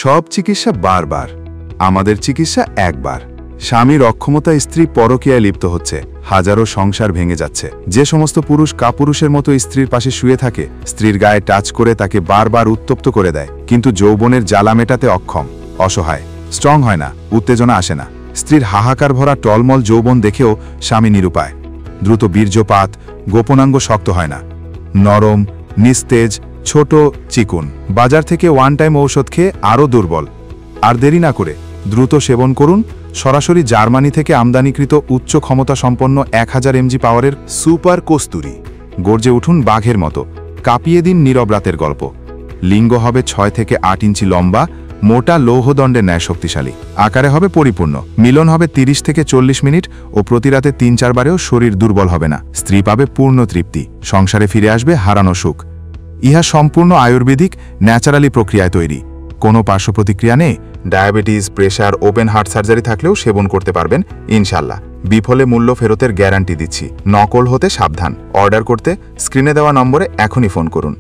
সব চিকিৎসা বারবার, আমাদের চিকিৎসা একবার। স্বামীর অক্ষমতা, স্ত্রী পরকীয়ায় লিপ্ত হচ্ছে, হাজারো সংসার ভেঙে যাচ্ছে। যে সমস্ত পুরুষ কাপুরুষের মতো স্ত্রীর পাশে শুয়ে থাকে, স্ত্রীর গায়ে টাচ করে তাকে বারবার উত্তপ্ত করে দেয়, কিন্তু যৌবনের জ্বালা মেটাতে অক্ষম, অসহায়, স্ট্রং হয় না, উত্তেজনা আসে না। স্ত্রীর হাহাকার ভরা টলমল যৌবন দেখেও স্বামী নিরুপায়। দ্রুত বীর্যপাত, গোপনাঙ্গ শক্ত হয় না, নরম, নিস্তেজ, ছোট, চিকুন। বাজার থেকে ওয়ান টাইম ঔষধ খেয়ে আরও দুর্বল। আর দেরি না করে দ্রুত সেবন করুন সরাসরি জার্মানি থেকে আমদানিকৃত উচ্চ ক্ষমতা সম্পন্ন 1000 mg পাওয়ারের সুপার কস্তুরি। গর্জে উঠুন বাঘের মতো, কাঁপিয়ে দিন নীরব রাতের গল্প। লিঙ্গ হবে 6 থেকে 8 ইঞ্চি লম্বা, মোটা লৌহদণ্ডের ন্যায় শক্তিশালী। আকারে হবে পরিপূর্ণ। মিলন হবে 30 থেকে 40 মিনিট ও প্রতি রাতে 3-4 বারেও শরীর দুর্বল হবে না। স্ত্রী পাবে পূর্ণ তৃপ্তি, সংসারে ফিরে আসবে হারানো সুখ। ইহা সম্পূর্ণ আয়ুর্বেদিক ন্যাচারালি প্রক্রিয়ায় তৈরি। কোনো পার্শ্ব প্রতিক্রিয়া নেই। Diabetes, pressure, open heart surgery থাকলেও সেবন করতে পারবেন ইনশাল্লাহ। বিফলে মূল্য ফেরতের গ্যারান্টি দিচ্ছি। নকল হতে সাবধান। অর্ডার করতে স্ক্রিনে দেওয়া নম্বরে এখনই ফোন করুন।